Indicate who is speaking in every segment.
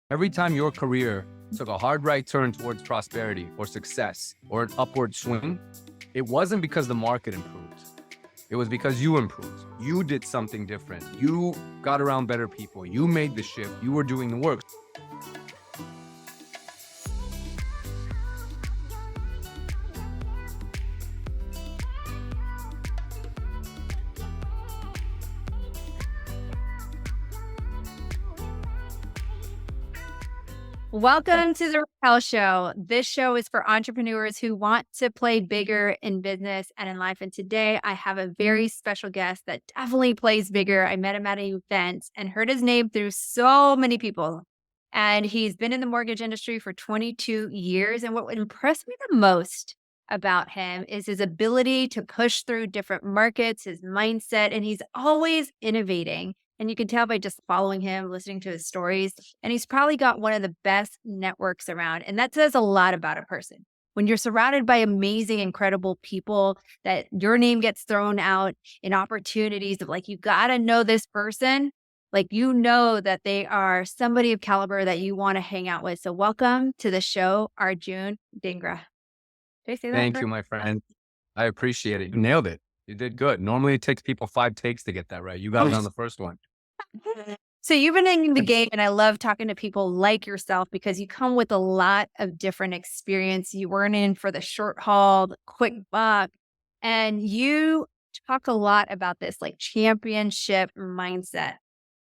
Speaker 1: Every time your career took a hard right turn towards prosperity or success or an upward swing, it wasn't because the market improved. It was because you improved. You did something different. You got around better people. You made the shift. You were doing the work.
Speaker 2: Welcome to the Raquel Show. This show is for entrepreneurs who want to play bigger in business and in life. And today I have a very special guest that definitely plays bigger. I met him at an event and heard his name through so many people. And he's been in the mortgage industry for 22 years. And what impressed me the most about him is his ability to push through different markets, his mindset, and he's always innovating. And you can tell by just following him, listening to his stories. And he's probably got one of the best networks around. And that says a lot about a person. When you're surrounded by amazing, incredible people, that your name gets thrown out in opportunities of like, you got to know this person. Like, you know that they are somebody of caliber that you want to hang out with. So welcome to the show, Arjun Dhingra. Did I say that
Speaker 1: Thank
Speaker 2: right?
Speaker 1: you, my friend. I appreciate it. You nailed it. You did good. Normally it takes people 5 takes to get that right. You got it on the first one.
Speaker 2: So you've been in the game, and I love talking to people like yourself because you come with a lot of different experience. You weren't in for the short haul, the quick buck, and you talk a lot about this like championship mindset.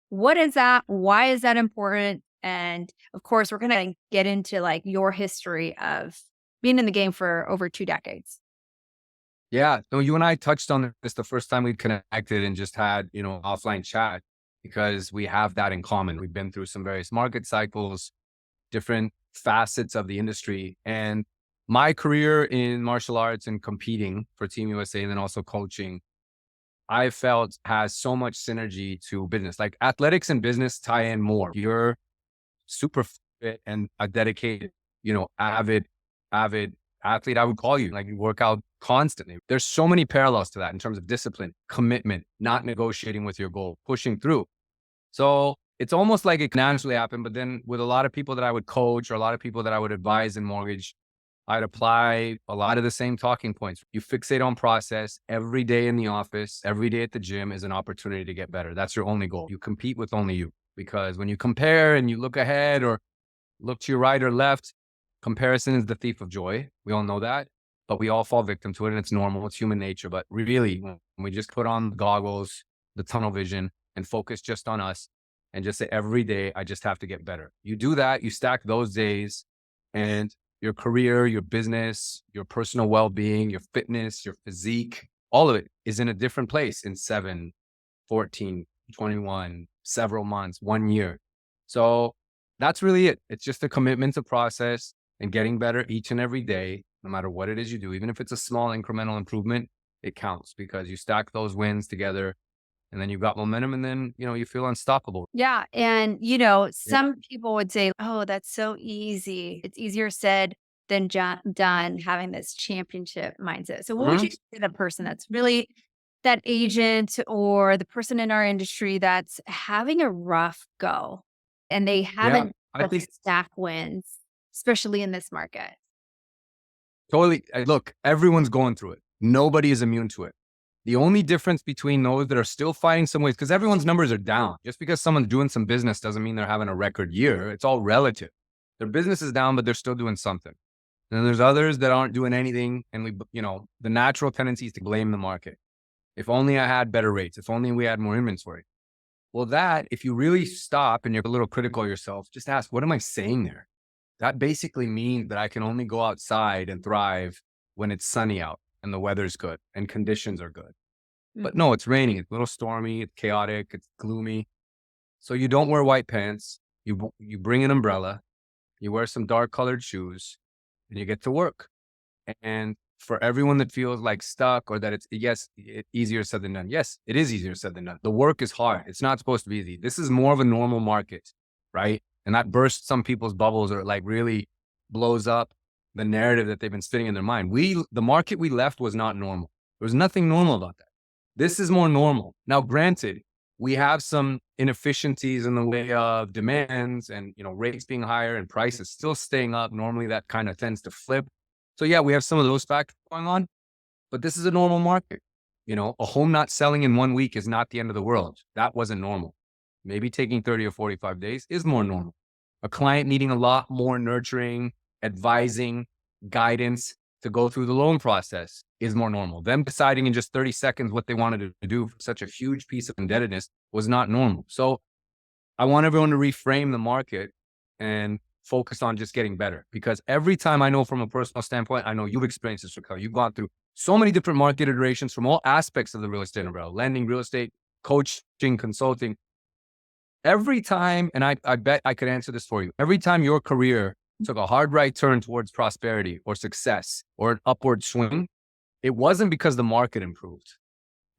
Speaker 2: What is that? Why is that important? And of course, we're going to get into like your history of being in the game for over 2 decades.
Speaker 1: Yeah. No, you and I touched on this the first time we connected and just had, offline chat because we have that in common. We've been through some various market cycles, different facets of the industry. And my career in martial arts and competing for Team USA and then also coaching, I felt has so much synergy to business. Like athletics and business tie in more. You're super fit and a dedicated, avid athlete, I would call you. Like you work out constantly. There's so many parallels to that in terms of discipline, commitment, not negotiating with your goal, pushing through. So it's almost like it naturally happened. But then with a lot of people that I would coach or a lot of people that I would advise in mortgage, I'd apply a lot of the same talking points. You fixate on process every day in the office, every day at the gym is an opportunity to get better. That's your only goal. You compete with only you, because when you compare and you look ahead or look to your right or left, comparison is the thief of joy. We all know that, but we all fall victim to it and it's normal. It's human nature. But really, when we just put on the goggles, the tunnel vision and focus just on us and just say every day, I just have to get better. You do that, you stack those days and your career, your business, your personal well-being, your fitness, your physique, all of it is in a different place in 7, 14, 21, several months, 1 year. So that's really it. It's just a commitment to process and getting better each and every day, no matter what it is you do. Even if it's a small incremental improvement, it counts because you stack those wins together and then you've got momentum and then, you feel unstoppable.
Speaker 2: Yeah. And, some people would say, oh, that's so easy. It's easier said than done having this championship mindset. So, what would you say to the person that's really that agent or the person in our industry that's having a rough go and they haven't
Speaker 1: I think
Speaker 2: stack wins, especially in this market?
Speaker 1: totally. Look, everyone's going through it. Nobody is immune to it. The only difference between those that are still fighting some ways, because everyone's numbers are down. Just because someone's doing some business doesn't mean they're having a record year. It's all relative. Their business is down, but they're still doing something. And then there's others that aren't doing anything. And the natural tendency is to blame the market. If only I had better rates. If only we had more inventory. Well, if you really stop and you're a little critical of yourself, just ask, what am I saying there? That basically means that I can only go outside and thrive when it's sunny out and the weather's good and conditions are good. But no, it's raining. It's a little stormy. It's chaotic. It's gloomy. So you don't wear white pants. You bring an umbrella. You wear some dark colored shoes and you get to work. And for everyone that feels like stuck or that it's easier said than done. Yes, it is easier said than done. The work is hard. It's not supposed to be easy. This is more of a normal market, right? And that bursts some people's bubbles or like really blows up the narrative that they've been spinning in their mind. The market we left was not normal. There was nothing normal about that. This is more normal. Now, granted, we have some inefficiencies in the way of demands and, rates being higher and prices still staying up. Normally that kind of tends to flip. So yeah, we have some of those factors going on, but this is a normal market. A home not selling in 1 week is not the end of the world. That wasn't normal. Maybe taking 30 or 45 days is more normal. A client needing a lot more nurturing, advising, guidance to go through the loan process is more normal. Them deciding in just 30 seconds what they wanted to do for such a huge piece of indebtedness was not normal. So I want everyone to reframe the market and focus on just getting better. Because every time, I know from a personal standpoint, I know you've experienced this, Raquel. You've gone through so many different market iterations from all aspects of the real estate umbrella: lending, real estate, coaching, consulting. Every time, and I bet I could answer this for you, every time your career took a hard right turn towards prosperity or success or an upward swing, it wasn't because the market improved.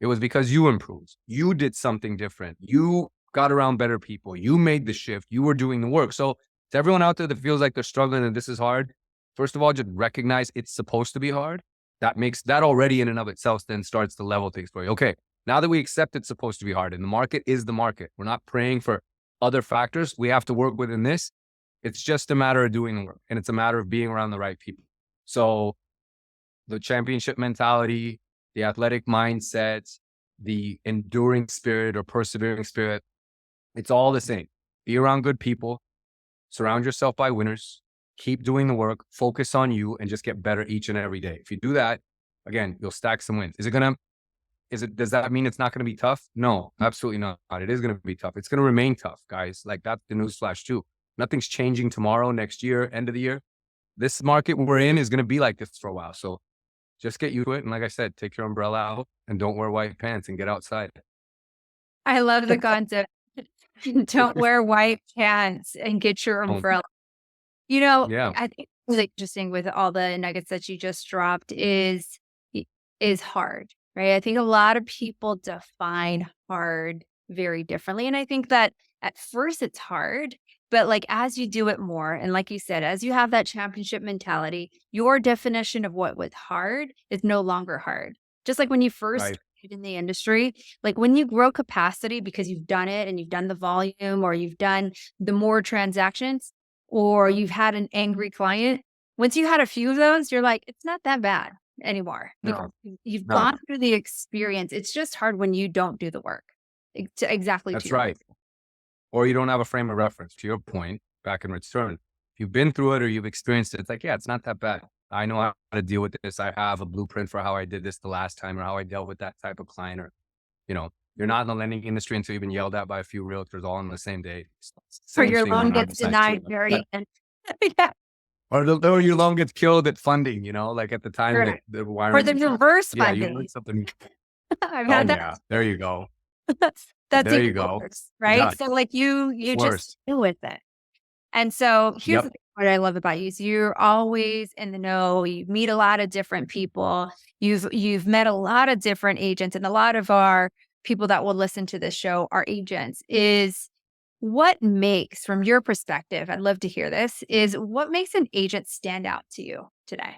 Speaker 1: It was because you improved. You did something different. You got around better people. You made the shift. You were doing the work. So to everyone out there that feels like they're struggling and this is hard, first of all, just recognize it's supposed to be hard. That already in and of itself then starts to level things for you. Okay, now that we accept it's supposed to be hard and the market is the market, we're not praying for other factors we have to work within this. It's just a matter of doing the work, and it's a matter of being around the right people. So the championship mentality, the athletic mindset, the enduring spirit or persevering spirit, it's all the same. Be around good people, surround yourself by winners, keep doing the work, focus on you, and just get better each and every day. If you do that, again, you'll stack some wins. Does that mean it's not going to be tough? No, absolutely not. It is going to be tough. It's going to remain tough, guys. Like, that's the newsflash too. Nothing's changing tomorrow, next year, end of the year. This market we're in is going to be like this for a while. So just get used to it. And like I said, take your umbrella out and don't wear white pants and get outside.
Speaker 2: I love the concept. Don't wear white pants and get your umbrella.
Speaker 1: Yeah.
Speaker 2: I think what's interesting with all the nuggets that you just dropped is hard, right? I think a lot of people define hard very differently. And I think that at first it's hard, but like as you do it more, and like you said, as you have that championship mentality, your definition of what was hard is no longer hard. Just like when you first
Speaker 1: Right.
Speaker 2: started in the industry, like when you grow capacity because you've done it and you've done the volume or you've done the more transactions or you've had an angry client, once you had a few of those, you're like, it's not that bad anymore.
Speaker 1: No,
Speaker 2: You've
Speaker 1: no,
Speaker 2: gone through the experience. It's just hard when you don't do the work. Exactly to
Speaker 1: that's
Speaker 2: your
Speaker 1: right. Or you don't have a frame of reference, to your point, back in return. If you've been through it or you've experienced it, it's like, yeah, it's not that bad. I know how to deal with this. I have a blueprint for how I did this the last time or how I dealt with that type of client. Or, you're not in the lending industry until you've been yelled at by a few realtors all on the same day.
Speaker 2: or
Speaker 1: Same
Speaker 2: your
Speaker 1: thing
Speaker 2: loan
Speaker 1: 100%
Speaker 2: gets
Speaker 1: true.
Speaker 2: denied very and yeah.
Speaker 1: Or your loan gets killed at funding, like at the time that
Speaker 2: Correct.
Speaker 1: the
Speaker 2: Or the
Speaker 1: requirements.
Speaker 2: reverse
Speaker 1: Yeah, you
Speaker 2: funding.
Speaker 1: learn something.
Speaker 2: I've
Speaker 1: Oh
Speaker 2: had that.
Speaker 1: yeah, there you go.
Speaker 2: That's
Speaker 1: There
Speaker 2: even
Speaker 1: you go.
Speaker 2: worse, right?
Speaker 1: Yeah,
Speaker 2: So like you
Speaker 1: it's
Speaker 2: just
Speaker 1: worse.
Speaker 2: deal with it. And so here's
Speaker 1: Yep.
Speaker 2: the thing, what I love about you is you're always in the know. You meet a lot of different people. You've met a lot of different agents, and a lot of our people that will listen to this show are agents. Is what makes, from your perspective, I'd love to hear this, is what makes an agent stand out to you today?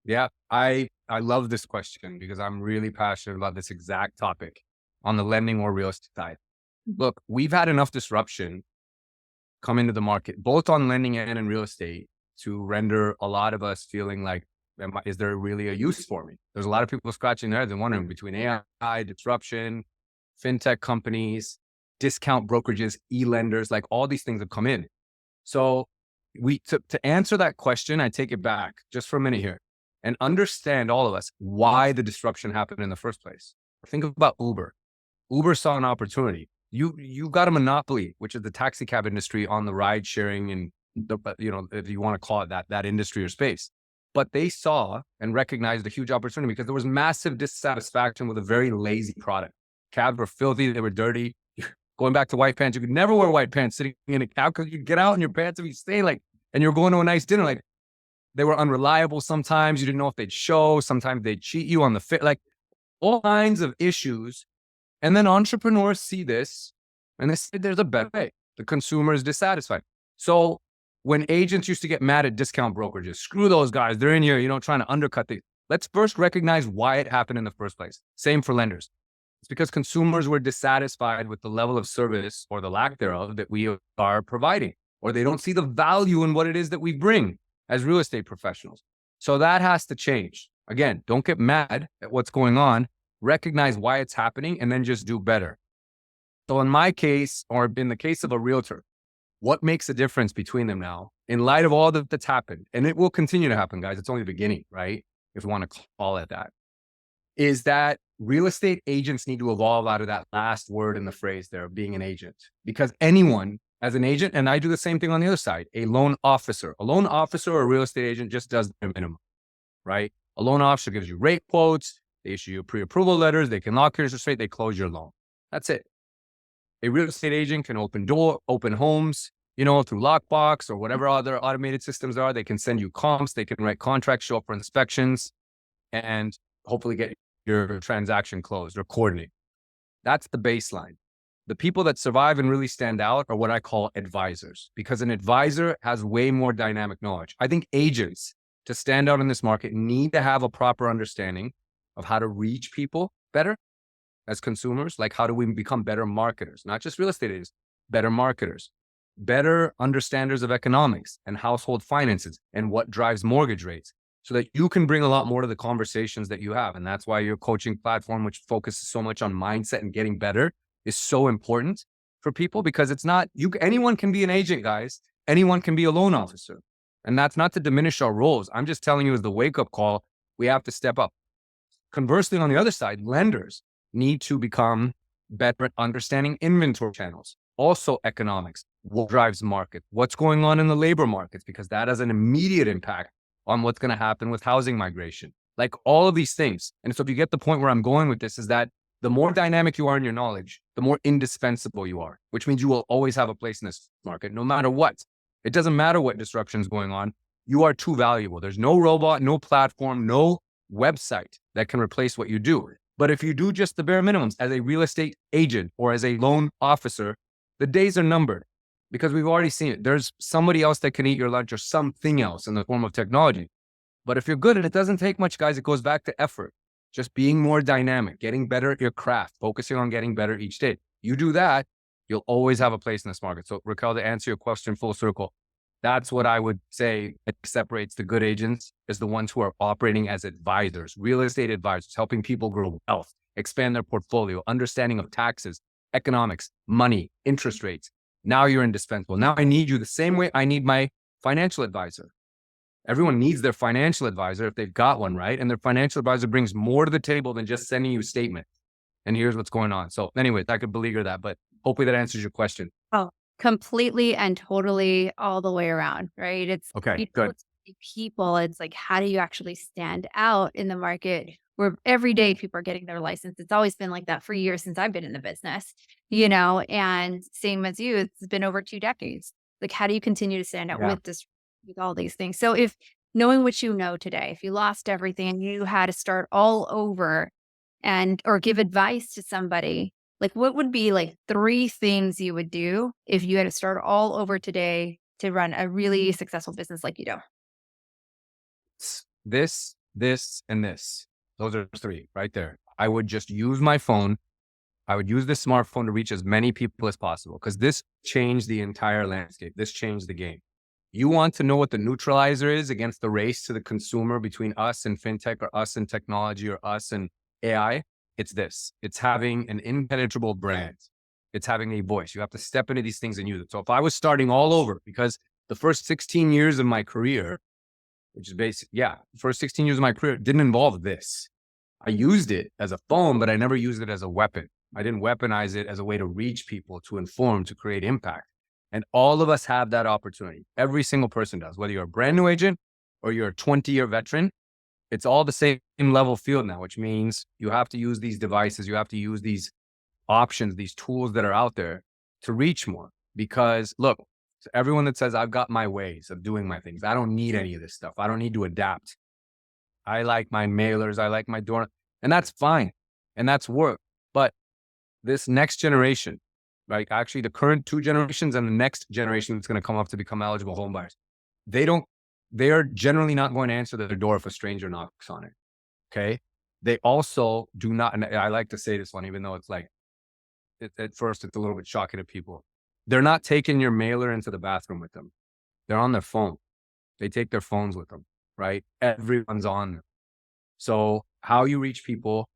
Speaker 1: Yeah, I love this question because I'm really passionate about this exact topic on the lending or real estate side. Look, we've had enough disruption come into the market, both on lending and in real estate, to render a lot of us feeling like, is there really a use for me? There's a lot of people scratching their heads and wondering between AI, disruption, fintech companies, discount brokerages, e-lenders, like all these things have come in. So to answer that question, I take it back just for a minute here and understand, all of us, why the disruption happened in the first place. Think about Uber. Uber saw an opportunity. You got a monopoly, which is the taxi cab industry, on the ride sharing and if you want to call it that industry or space. But they saw and recognized a huge opportunity because there was massive dissatisfaction with a very lazy product. Cabs were filthy, they were dirty. Going back to white pants, you could never wear white pants sitting in a cab because you'd get out in your pants if you stay and you're going to a nice dinner. Like, they were unreliable sometimes. You didn't know if they'd show. Sometimes they'd cheat you on the fit, like all kinds of issues. And then entrepreneurs see this and they say there's a better way. The consumer is dissatisfied. So when agents used to get mad at discount brokerages, screw those guys. They're in here, trying to undercut the. Let's first recognize why it happened in the first place. Same for lenders. It's because consumers were dissatisfied with the level of service or the lack thereof that we are providing, or they don't see the value in what it is that we bring as real estate professionals. So that has to change. Again, don't get mad at what's going on, recognize why it's happening, and then just do better. So in my case, or in the case of a realtor, what makes a difference between them now in light of all that's happened? And it will continue to happen, guys. It's only the beginning, right? If we want to call it that, is that real estate agents need to evolve out of that last word in the phrase there of being an agent. Because anyone as an agent, and I do the same thing on the other side, a loan officer or a real estate agent just does the minimum, right? A loan officer gives you rate quotes, they issue you pre-approval letters, they can lock your interest rate, they close your loan. That's it. A real estate agent can open homes, through Lockbox or whatever other automated systems there are. They can send you comps, they can write contracts, show up for inspections, and hopefully get your transaction closed or coordinate. That's the baseline. The people that survive and really stand out are what I call advisors, because an advisor has way more dynamic knowledge. I think agents, to stand out in this market, need to have a proper understanding of how to reach people better as consumers. Like, how do we become better marketers? Not just real estate agents, better marketers, better understanders of economics and household finances and what drives mortgage rates, so that you can bring a lot more to the conversations that you have. And that's why your coaching platform, which focuses so much on mindset and getting better, is so important for people, because it's not anyone can be an agent, guys. Anyone can be a loan officer. And that's not to diminish our roles. I'm just telling you, as the wake-up call, we have to step up. Conversely, on the other side, lenders need to become better at understanding inventory channels, also economics, what drives market, what's going on in the labor markets, because that has an immediate impact on what's going to happen with housing migration, like all of these things. And so if you get the point where I'm going with this, is that the more dynamic you are in your knowledge, the more indispensable you are, which means you will always have a place in this market, no matter what. It doesn't matter what disruption is going on. You are too valuable. There's no robot, no platform, no website that can replace what you do. But if you do just the bare minimums as a real estate agent or as a loan officer, the days are numbered, because we've already seen it. There's somebody else that can eat your lunch or something else in the form of technology. But if you're good at it, it doesn't take much, guys. It goes back to effort, just being more dynamic, getting better at your craft, focusing on getting better each day. You do that, you'll always have a place in this market. So Raquel, to answer your question full circle, that's what I would say it separates the good agents, is the ones who are operating as advisors, real estate advisors, helping people grow wealth, expand their portfolio, understanding of taxes, economics, money, interest rates. Now you're indispensable. Now I need you the same way I need my financial advisor. Everyone needs their financial advisor if they've got one, right? And their financial advisor brings more to the table than just sending you a statement. And here's what's going on. So anyways, I could beleaguer that, but hopefully that answers your question.
Speaker 2: Oh, completely and totally all the way around, right?
Speaker 1: Okay, good.
Speaker 2: It's like, how do you actually stand out in the market where every day people are getting their license? It's always been like that for years since I've been in the business, and same as you, it's been over 2 decades. Like, how do you continue to stand out
Speaker 1: Yeah.
Speaker 2: with all these things? So if knowing what you know today, if you lost everything and you had to start all over or give advice to somebody, like, what would be like 3 things you would do if you had to start all over today to run a really successful business like you do?
Speaker 1: This, and this. Those are 3 right there. I would just use my phone. I would use this smartphone to reach as many people as possible, because this changed the entire landscape. This changed the game. You want to know what the neutralizer is against the race to the consumer between us and fintech, or us and technology, or us and AI? It's this. It's having an impenetrable brand. It's having a voice. You have to step into these things and use it. So if I was starting all over, because the first 16 years of my career, which is the first 16 years of my career didn't involve this. I used it as a phone, but I never used it as a weapon. I didn't weaponize it as a way to reach people, to inform, to create impact. And all of us have that opportunity. Every single person does, whether you're a brand new agent or you're a 20-year veteran. It's all the same level field now, which means you have to use these devices. You have to use these options, these tools that are out there to reach more. Because look, to everyone that says, I've got my ways of doing my things, I don't need any of this stuff. I don't need to adapt. I like my mailers. I like my door. And that's fine. And that's work. But this next generation, right? Actually, the current 2 generations and the next generation that's going to come up to become eligible home buyers, they are generally not going to answer their door if a stranger knocks on it. Okay. they also do not, and I like to say this one, even though it's like, at first it's a little bit shocking to people. They're not taking your mailer into the bathroom with them. They're on their phone. They take their phones with them, right? Everyone's on them. So how you reach people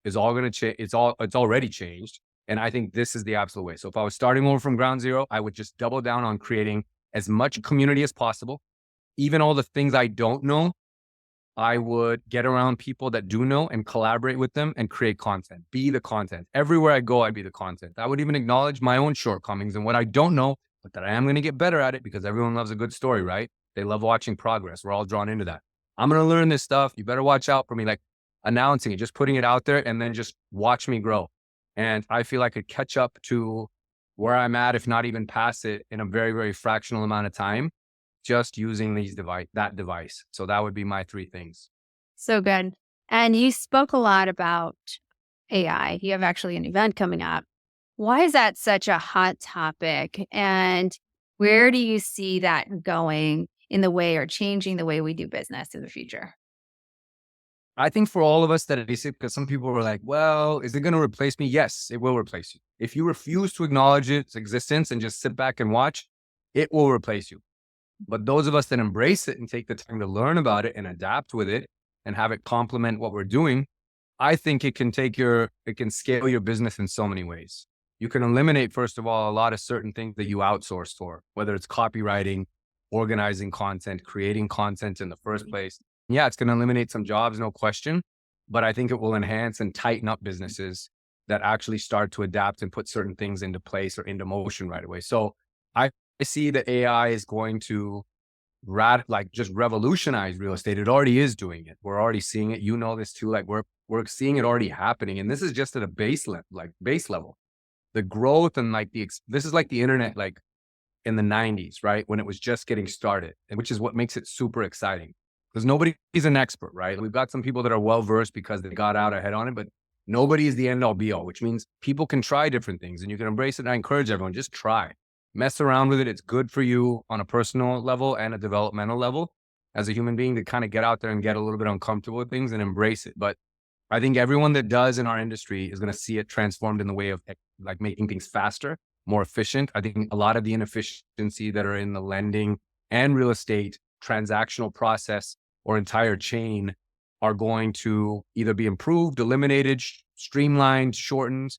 Speaker 1: is all going to change. It's already changed. And I think this is the absolute way. So if I was starting over from ground zero, I would just double down on creating as much community as possible. Even all the things I don't know, I would get around people that do know and collaborate with them and create content. Be the content. Everywhere I go, I'd be the content. I would even acknowledge my own shortcomings and what I don't know, but that I am going to get better at it, because everyone loves a good story, right? They love watching progress. We're all drawn into that. I'm going to learn this stuff. You better watch out for me. Like, announcing it, just putting it out there, and then just watch me grow. And I feel I could catch up to where I'm at, if not even pass it, in a very, very fractional amount of time, just using that device. So that would be my three things.
Speaker 2: So good. And you spoke a lot about AI. You have actually an event coming up. Why is that such a hot topic? And where do you see that going in the way, or changing the way we do business in the future?
Speaker 1: I think for all of us that is it, because some people were like, well, is it going to replace me? Yes, it will replace you. If you refuse to acknowledge its existence and just sit back and watch, it will replace you. But those of us that embrace it and take the time to learn about it and adapt with it and have it complement what we're doing, I think it can scale your business in so many ways. You can eliminate, first of all, a lot of certain things that you outsource for, whether it's copywriting, organizing content, creating content in the first place. Yeah, it's going to eliminate some jobs, no question. But I think it will enhance and tighten up businesses that actually start to adapt and put certain things into place or into motion right away. So I see that AI is going to just revolutionize real estate. It already is doing it. We're already seeing it. You know this too. Like, we're seeing it already happening. And this is just at a base level. The growth and this is like the internet, like in the 90s, right? When it was just getting started, and which is what makes it super exciting, because nobody's an expert, right? We've got some people that are well-versed because they got out ahead on it, but nobody is the end all be all, which means people can try different things and you can embrace it. And I encourage everyone, just try, mess around with it. It's good for you on a personal level and a developmental level as a human being, to kind of get out there and get a little bit uncomfortable with things and embrace it. But I think everyone that does in our industry is going to see it transformed in the way of like making things faster, more efficient. I think a lot of the inefficiency that are in the lending and real estate transactional process or entire chain are going to either be improved, eliminated, streamlined, shortened.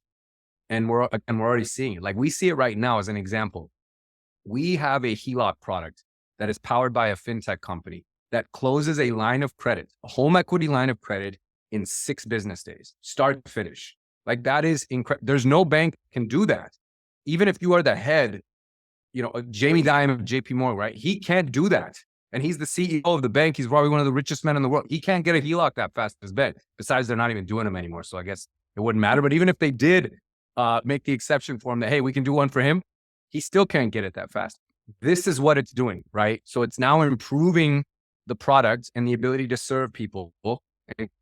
Speaker 1: And we're already seeing it. Like, we see it right now as an example. We have a HELOC product that is powered by a fintech company that closes a line of credit, a home equity line of credit, in 6 business days, start to finish. Like, that is incredible. There's no bank can do that. Even if you are the head, Jamie Dimon of JP Morgan, right? He can't do that. And he's the CEO of the bank. He's probably one of the richest men in the world. He can't get a HELOC that fast as bank. Besides, they're not even doing them anymore. So I guess it wouldn't matter. But even if they did make the exception for him that, hey, we can do one for him, he still can't get it that fast. This is what it's doing, right? So it's now improving the product and the ability to serve people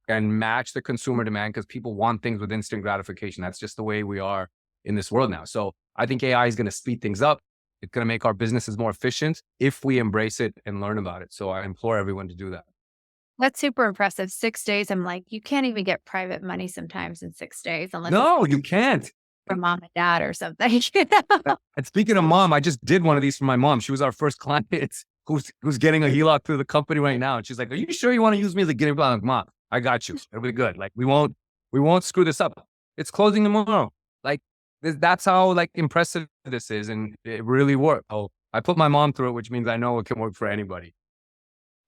Speaker 1: and match the consumer demand, because people want things with instant gratification. That's just the way we are in this world now. So I think AI is going to speed things up. It's going to make our businesses more efficient if we embrace it and learn about it. So I implore everyone to do that.
Speaker 2: That's super impressive. 6 days. I'm like, you can't even get private money sometimes in 6 days unless
Speaker 1: No, you can't.
Speaker 2: from mom and dad or something.
Speaker 1: And speaking of mom, I just did one of these for my mom. She was our first client who's getting a HELOC through the company right now. And she's like, are you sure you want to use me as a guinea pig? I'm like, Mom, I got you. It'll be good. Like, we won't screw this up. It's closing tomorrow. Like, that's how impressive this is. And it really worked. Oh, I put my mom through it, which means I know it can work for anybody.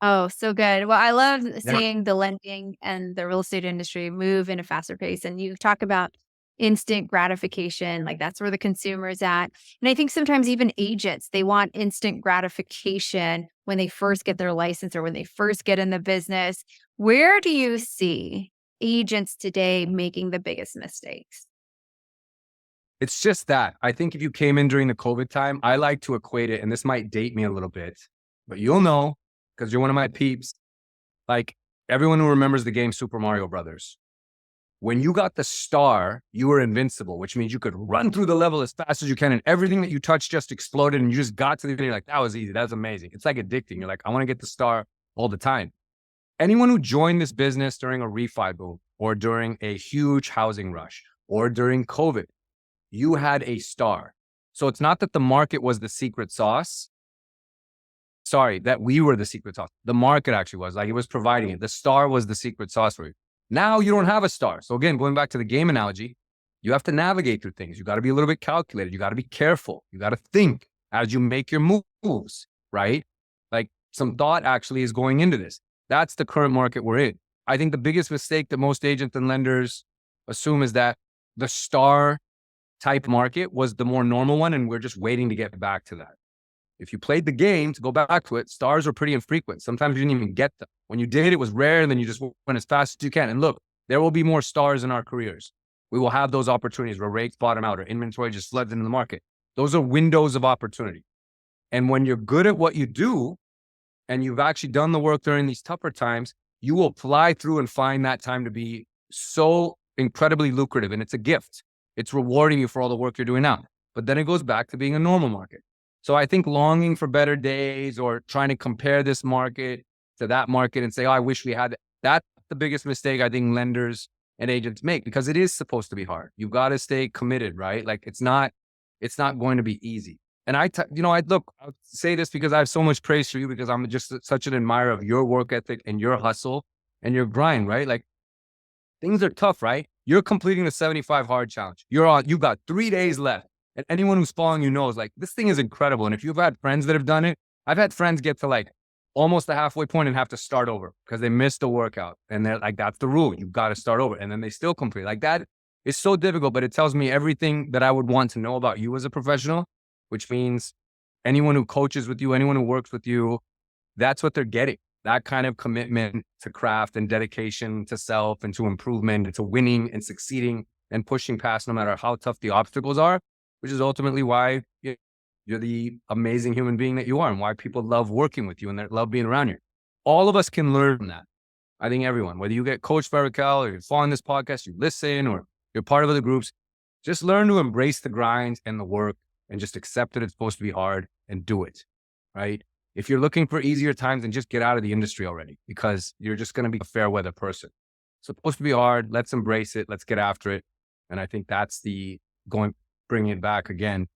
Speaker 2: Oh, so good. Well, I love seeing the lending and the real estate industry move in a faster pace. And you talk about instant gratification, like that's where the consumer is at. And I think sometimes even agents, they want instant gratification when they first get their license or when they first get in the business. Where do you see agents today making the biggest mistakes?
Speaker 1: It's just that. I think if you came in during the COVID time, I like to equate it, and this might date me a little bit, but you'll know because you're one of my peeps. Like, everyone who remembers the game Super Mario Brothers. When you got the star, you were invincible, which means you could run through the level as fast as you can, and everything that you touched just exploded, and you just got to the end. You're like, that was easy. That was amazing. It's like addicting. You're like, I want to get the star all the time. Anyone who joined this business during a refi boom or during a huge housing rush or during COVID, you had a star. So it's not that the market was the secret sauce. Sorry, that we were the secret sauce. The market actually was, like, it was providing it. The star was the secret sauce for you. Now you don't have a star. So again, going back to the game analogy, you have to navigate through things. You got to be a little bit calculated. You got to be careful. You got to think as you make your moves, right? Like, some thought actually is going into this. That's the current market we're in. I think the biggest mistake that most agents and lenders assume is that the star type market was the more normal one, and we're just waiting to get back to that. If you played the game, to go back to it, stars were pretty infrequent. Sometimes you didn't even get them. When you did, it was rare, and then you just went as fast as you can. And look, there will be more stars in our careers. We will have those opportunities where rates bottom out or inventory just floods into the market. Those are windows of opportunity. And when you're good at what you do, and you've actually done the work during these tougher times, you will fly through and find that time to be so incredibly lucrative. And it's a gift. It's rewarding you for all the work you're doing now. But then it goes back to being a normal market. So I think longing for better days or trying to compare this market to that market and say, oh, I wish we had that. That's the biggest mistake I think lenders and agents make, because it is supposed to be hard. You've got to stay committed, right? Like, it's not going to be easy. And I'll say this because I have so much praise for you, because I'm just such an admirer of your work ethic and your hustle and your grind, right? Like, things are tough, right? You're completing the 75 hard challenge. You've got 3 days left. And anyone who's following you knows, like, this thing is incredible. And if you've had friends that have done it, I've had friends get to like almost the halfway point and have to start over because they missed the workout. And they're like, that's the rule. You've got to start over. And then they still complete. Like, that is so difficult, but it tells me everything that I would want to know about you as a professional, which means anyone who coaches with you, anyone who works with you, that's what they're getting. That kind of commitment to craft and dedication to self and to improvement and to winning and succeeding and pushing past no matter how tough the obstacles are, which is ultimately why you're the amazing human being that you are and why people love working with you and they love being around you. All of us can learn from that. I think everyone, whether you get coached by Raquel or you're following this podcast, you listen, or you're part of other groups, just learn to embrace the grind and the work and just accept that it's supposed to be hard and do it, right? If you're looking for easier times, then just get out of the industry already, because you're just going to be a fair weather person. It's supposed to be hard. Let's embrace it. Let's get after it. And I think that's bringing it back again.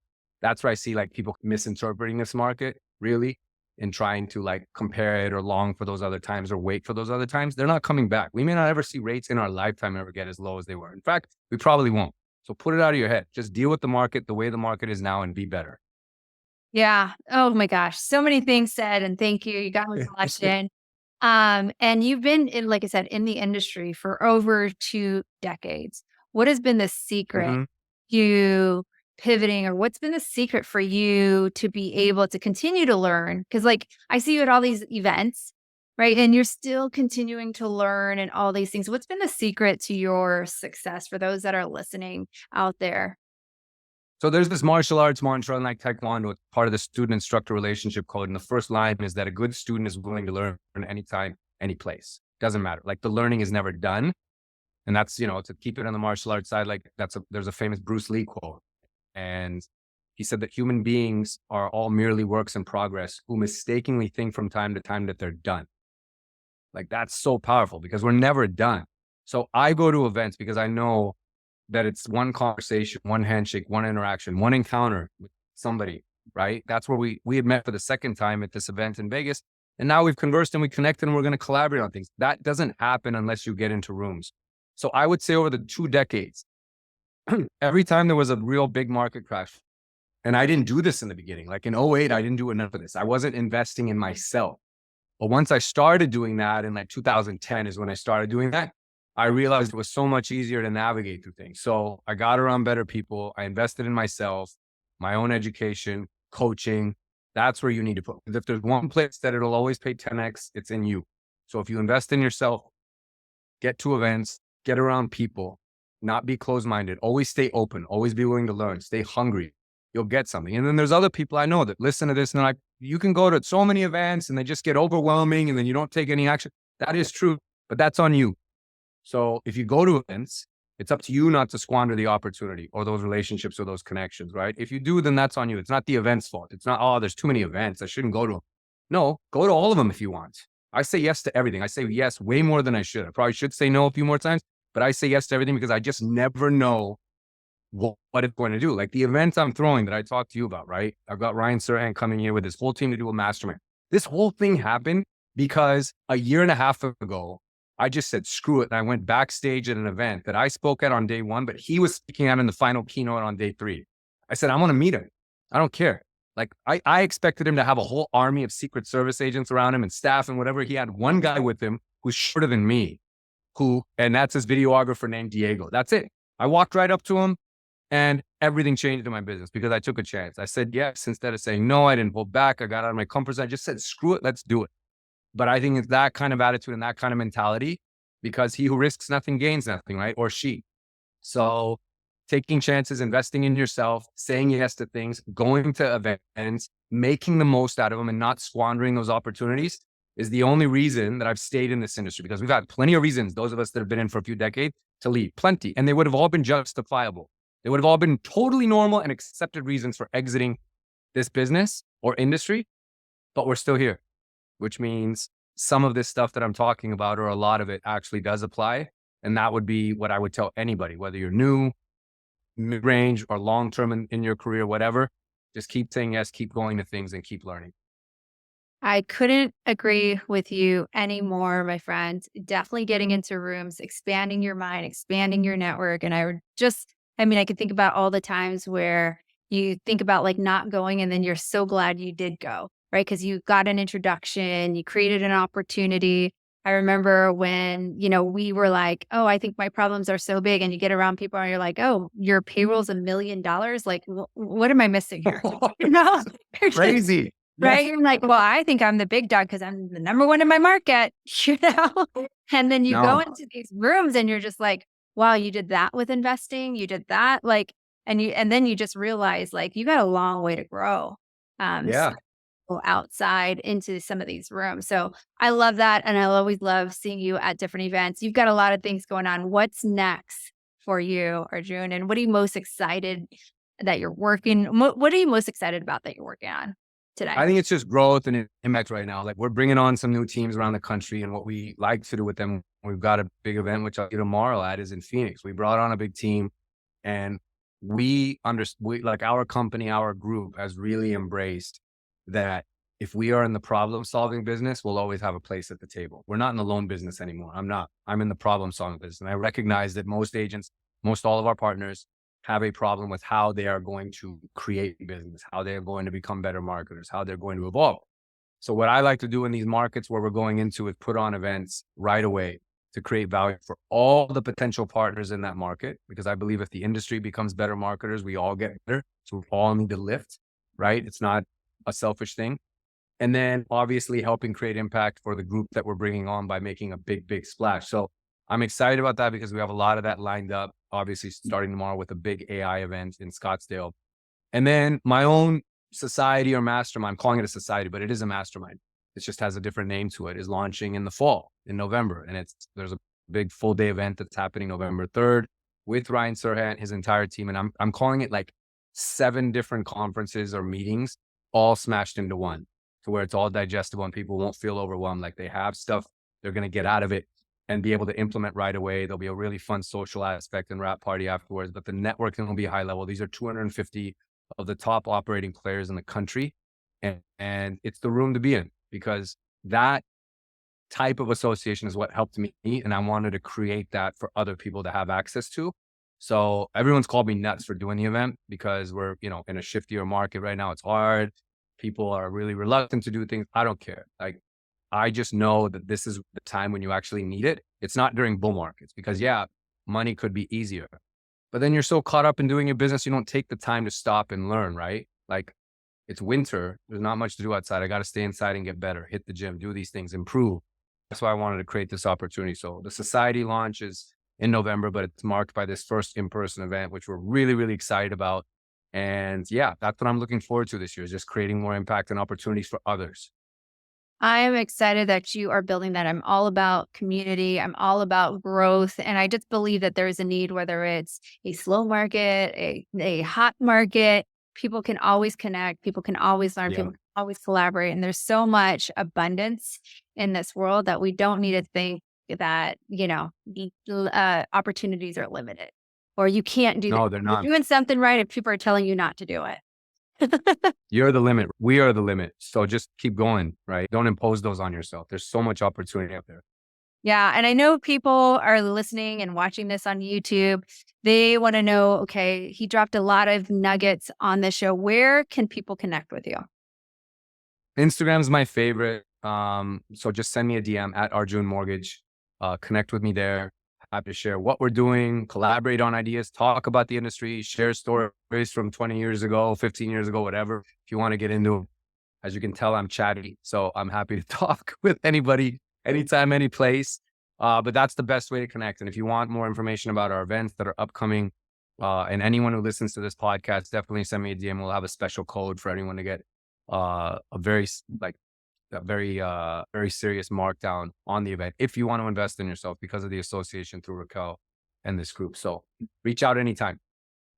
Speaker 1: That's where I see like people misinterpreting this market really and trying to like compare it or long for those other times or wait for those other times. They're not coming back. We may not ever see rates in our lifetime ever get as low as they were. In fact, we probably won't. So put it out of your head. Just deal with the market the way the market is now and be better.
Speaker 2: Yeah. Oh my gosh. So many things said, and thank you. You got me watching. And you've been in, like I said, in the industry for over 2 decades. What has been the secret to pivoting, or what's been the secret for you to be able to continue to learn? Because like, I see you at all these events, right? And you're still continuing to learn and all these things. What's been the secret to your success for those that are listening out there?
Speaker 1: So there's this martial arts mantra in like Taekwondo. It's part of the student-instructor relationship code. And the first line is that a good student is willing to learn anytime, any place. Doesn't matter. Like, the learning is never done. And that's, to keep it on the martial arts side, like there's a famous Bruce Lee quote. And he said that human beings are all merely works in progress who mistakenly think from time to time that they're done. Like, that's so powerful because we're never done. So I go to events because I know that it's one conversation, one handshake, one interaction, one encounter with somebody, right? That's where we had met for the second time at this event in Vegas. And now we've conversed and we connected and we're going to collaborate on things. That doesn't happen unless you get into rooms. So I would say over the 2 decades, every time there was a real big market crash, and I didn't do this in the beginning, like in 08, I didn't do enough of this. I wasn't investing in myself. But once I started doing that in like 2010 is when I started doing that, I realized it was so much easier to navigate through things. So I got around better people. I invested in myself, my own education, coaching. That's where you need to put. If there's one place that it'll always pay 10x, it's in you. So if you invest in yourself, get to events, get around people, not be closed-minded, always stay open, always be willing to learn, stay hungry, you'll get something. And then there's other people I know that listen to this and they're like, you can go to so many events and they just get overwhelming and then you don't take any action. That is true, but that's on you. So if you go to events, it's up to you not to squander the opportunity or those relationships or those connections, right? If you do, then that's on you. It's not the event's fault. It's not, oh, there's too many events, I shouldn't go to them. No, go to all of them if you want. I say yes to everything. I say yes way more than I should. I probably should say no a few more times, but I say yes to everything because I just never know what it's going to do. Like the events I'm throwing that I talked to you about, right? I've got Ryan Serhan coming here with his whole team to do a mastermind. This whole thing happened because a year and a half ago, I just said, screw it. And I went backstage at an event that I spoke at on day one, but he was speaking at in the final keynote on day three. I said, I want to meet him. I don't care. Like I expected him to have a whole army of Secret Service agents around him and staff and whatever. He had one guy with him who's shorter than me, and that's his videographer named Diego. That's it. I walked right up to him and everything changed in my business because I took a chance. I said yes instead of saying no. I didn't pull back. I got out of my comfort zone. I just said, screw it, let's do it. But I think it's that kind of attitude and that kind of mentality, because he who risks nothing gains nothing, right? Or she. So taking chances, investing in yourself, saying yes to things, going to events, making the most out of them and not squandering those opportunities is the only reason that I've stayed in this industry, because we've had plenty of reasons, those of us that have been in for a few decades, to leave. Plenty. And they would have all been justifiable. They would have all been totally normal and accepted reasons for exiting this business or industry, but we're still here, which means some of this stuff that I'm talking about, or a lot of it, actually does apply. And that would be what I would tell anybody, whether you're new, mid-range, or long-term in your career, whatever. Just keep saying yes, keep going to things, and keep learning.
Speaker 2: I couldn't agree with you anymore, my friend. Definitely getting into rooms, expanding your mind, expanding your network. And I mean, I could think about all the times where you think about like not going and then you're so glad you did go, right? Because you got an introduction, you created an opportunity. I remember when, we were like, oh, I think my problems are so big. And you get around people and you're like, oh, your payroll's $1 million. Like, what am I missing here? You know, You're just-
Speaker 1: Crazy.
Speaker 2: right? You're like, well, I think I'm the big dog because I'm the number one in my market, you know? And then you go
Speaker 1: No.
Speaker 2: into these rooms and you're just like, wow, you did that with investing. You did that. Like, and then you just realize like you got a long way to grow. So
Speaker 1: Yeah.
Speaker 2: go outside into some of these rooms. So I love that. And I always love seeing you at different events. You've got a lot of things going on. What's next for you, Arjun? And what are you most excited that you're working? What are you most excited about that you're working on today?
Speaker 1: I think it's just growth and impact right now. Like we're bringing on some new teams around the country, and what we like to do with them, we've got a big event, which I'll get tomorrow at, is in Phoenix. We brought on a big team, and we like our company, our group has really embraced that if we are in the problem solving business, we'll always have a place at the table. We're not in the loan business anymore. I'm not. I'm in the problem solving business. And I recognize that most agents, most all of our partners have a problem with how they are going to create business, how they are going to become better marketers, how they're going to evolve. So what I like to do in these markets where we're going into is put on events right away to create value for all the potential partners in that market. Because I believe if the industry becomes better marketers, we all get better. So we all need to lift, right? It's not a selfish thing. And then obviously helping create impact for the group that we're bringing on by making a big, big splash. So I'm excited about that because we have a lot of that lined up, obviously starting tomorrow with a big AI event in Scottsdale. And then my own society or mastermind, I'm calling it a society, but it is a mastermind. It just has a different name to it, is launching in the fall, in November. And there's a big full day event that's happening November 3rd with Ryan Serhan, his entire team. And I'm calling it like 7 different conferences or meetings, all smashed into one, to where it's all digestible and people won't feel overwhelmed. Like they have stuff they're going to get out of it and be able to implement right away. There'll be a really fun social aspect and wrap party afterwards, but the networking will be high level. These are 250 of the top operating players in the country. And it's the room to be in, because that type of association is what helped me. And I wanted to create that for other people to have access to. So everyone's called me nuts for doing the event because we're, in a shiftier market right now. It's hard. People are really reluctant to do things. I don't care. Like, I just know that this is the time when you actually need it. It's not during bull markets, because money could be easier, but then you're so caught up in doing your business, you don't take the time to stop and learn, right? Like it's winter. There's not much to do outside. I got to stay inside and get better, hit the gym, do these things, improve. That's why I wanted to create this opportunity. So the society launch is in November, but it's marked by this first in-person event, which we're really, really excited about. And that's what I'm looking forward to this year, is just creating more impact and opportunities for others.
Speaker 2: I am excited that you are building that. I'm all about community. I'm all about growth. And I just believe that there is a need, whether it's a slow market, a hot market, people can always connect, people can always learn,
Speaker 1: Yeah.
Speaker 2: people can always collaborate. And there's so much abundance in this world that we don't need to think that, the opportunities are limited or you can't do that.
Speaker 1: No, they're
Speaker 2: You're
Speaker 1: not.
Speaker 2: doing something right if people are telling you not to do it.
Speaker 1: You're the limit. We are the limit. So just keep going, right? Don't impose those on yourself. There's so much opportunity out there.
Speaker 2: Yeah. And I know people are listening and watching this on YouTube. They want to know, okay, he dropped a lot of nuggets on the show. Where can people connect with you?
Speaker 1: Instagram's my favorite. So just send me a DM at Arjun Mortgage. Connect with me there. Happy to share what we're doing, collaborate on ideas, talk about the industry, share stories from 20 years ago, 15 years ago, whatever. If you want to get into it, as you can tell, I'm chatty. So I'm happy to talk with anybody, anytime, any place. But that's the best way to connect. And if you want more information about our events that are upcoming, and anyone who listens to this podcast, definitely send me a DM. We'll have a special code for anyone to get a very serious markdown on the event if you want to invest in yourself because of the association through Raquel and this group. So reach out anytime.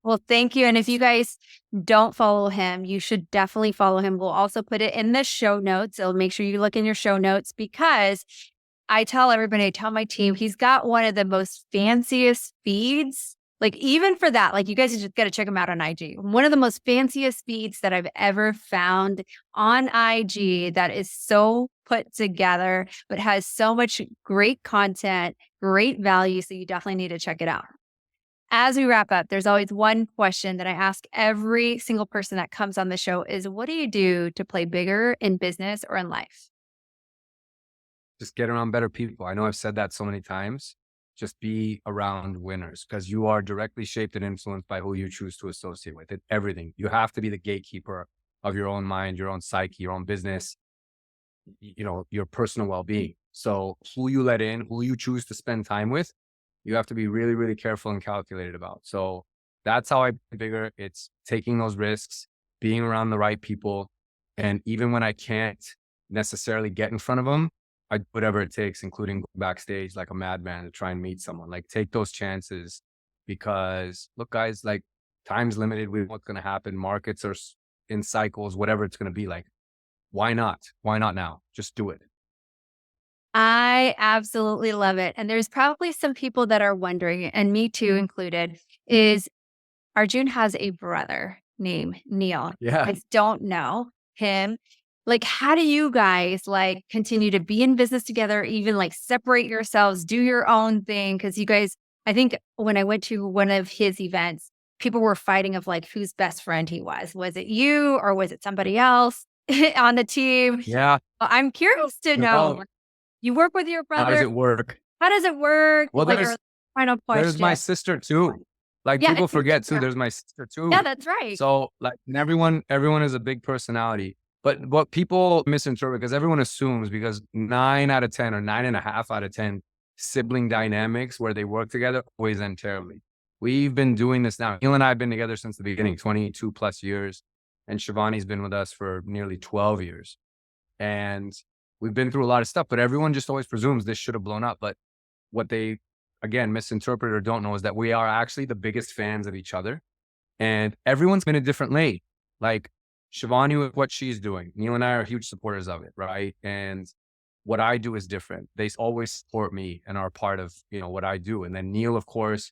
Speaker 2: Well, thank you. And if you guys don't follow him, you should definitely follow him. We'll also put it in the show notes. So make sure you look in your show notes because I tell everybody, I tell my team, he's got one of the most fanciest feeds. Like even for that, like you guys just got to check him out on IG. One of the most fanciest feeds that I've ever found on IG that is so put together, but has so much great content, great value. So you definitely need to check it out. As we wrap up, there's always one question that I ask every single person that comes on the show is, what do you do to play bigger in business or in life?
Speaker 1: Just get around better people. I know I've said that so many times. Just be around winners because you are directly shaped and influenced by who you choose to associate with. Everything. You have to be the gatekeeper of your own mind, your own psyche, your own business, your personal well-being. So who you let in, who you choose to spend time with, you have to be really, really careful and calculated about. So that's how I play bigger. It's taking those risks, being around the right people. And even when I can't necessarily get in front of them, I do whatever it takes, including going backstage like a madman to try and meet someone. Like take those chances because look, guys, like time's limited. We know what's going to happen. Markets are in cycles, whatever it's going to be like. Why not? Why not now? Just do it.
Speaker 2: I absolutely love it. And there's probably some people that are wondering, and me too included, is Arjun has a brother named Neil.
Speaker 1: Yeah.
Speaker 2: I don't know him. Like, how do you guys like continue to be in business together, even like separate yourselves, do your own thing? Cause you guys, I think when I went to one of his events, people were fighting of like whose best friend he was. Was it you or was it somebody else on the team?
Speaker 1: Yeah.
Speaker 2: I'm curious to know. You work with your
Speaker 1: How does
Speaker 2: brother.
Speaker 1: it work?
Speaker 2: How does it work?
Speaker 1: Well,
Speaker 2: Like our final question.
Speaker 1: there's my sister too. Like
Speaker 2: Yeah,
Speaker 1: people forget too. There's my sister too.
Speaker 2: Yeah, that's right.
Speaker 1: So like and everyone is a big personality. But what people misinterpret, because everyone assumes because 9 out of 10 or 9.5 out of 10 sibling dynamics where they work together always end terribly. We've been doing this now. Neil and I have been together since the beginning, 22 plus years. And Shivani's been with us for nearly 12 years. And we've been through a lot of stuff, but everyone just always presumes this should have blown up. But what they, again, misinterpret or don't know is that we are actually the biggest fans of each other. And everyone's been a different lane. Like Shivani with what she's doing. Neil and I are huge supporters of it, right? And what I do is different. They always support me and are part of, what I do. And then Neil, of course,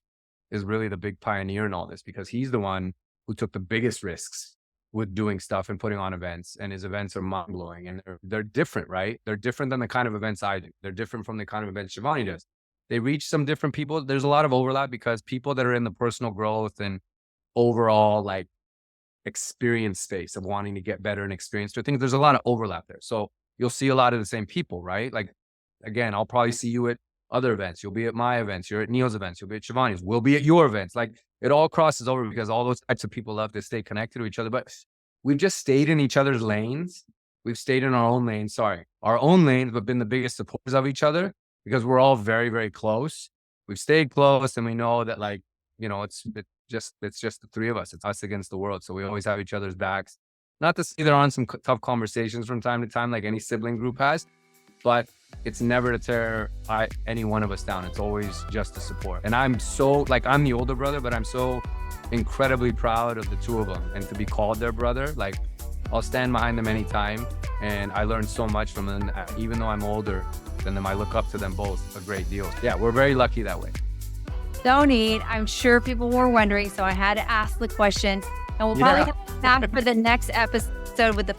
Speaker 1: is really the big pioneer in all this because he's the one who took the biggest risks with doing stuff and putting on events. And his events are mind-blowing. And they're different, right? They're different than the kind of events I do. They're different from the kind of events Shivani does. They reach some different people. There's a lot of overlap because people that are in the personal growth and overall like experience space of wanting to get better and experience to things, there's a lot of overlap there. So you'll see a lot of the same people, right? Like, again, I'll probably see you at other events. You'll be at my events. You're at Neil's events. You'll be at Shivani's. We'll be at your events. Like it all crosses over because all those types of people love to stay connected to each other. But we've just stayed in each other's lanes. We've stayed in our own lanes, but been the biggest supporters of each other because we're all very, very close. We've stayed close and we know that like, it's just the three of us. It's us against the world. So we always have each other's backs. Not to say there aren't some tough conversations from time to time, like any sibling group has, but it's never to tear any one of us down. It's always just to support. And I'm I'm the older brother, but I'm so incredibly proud of the two of them and to be called their brother. Like I'll stand behind them anytime. And I learned so much from them. Even though I'm older than them, I look up to them both a great deal. Yeah, we're very lucky that way.
Speaker 2: So neat. I'm sure people were wondering, so I had to ask the question. And we'll probably come back for the next episode with the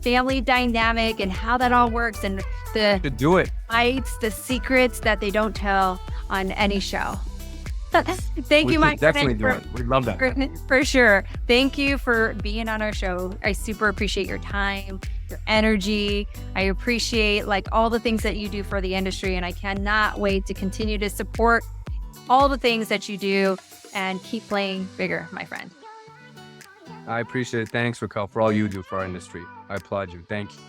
Speaker 2: family dynamic and how that all works and the
Speaker 1: To do it.
Speaker 2: fights, the secrets that they don't tell on any show. Thank you, my
Speaker 1: definitely
Speaker 2: friend.
Speaker 1: do it. We love that.
Speaker 2: For sure. Thank you for being on our show. I super appreciate your time, your energy. I appreciate like all the things that you do for the industry, and I cannot wait to continue to support all the things that you do and keep playing bigger, my friend.
Speaker 1: I appreciate it. Thanks, Raquel, for all you do for our industry. I applaud you. Thank you.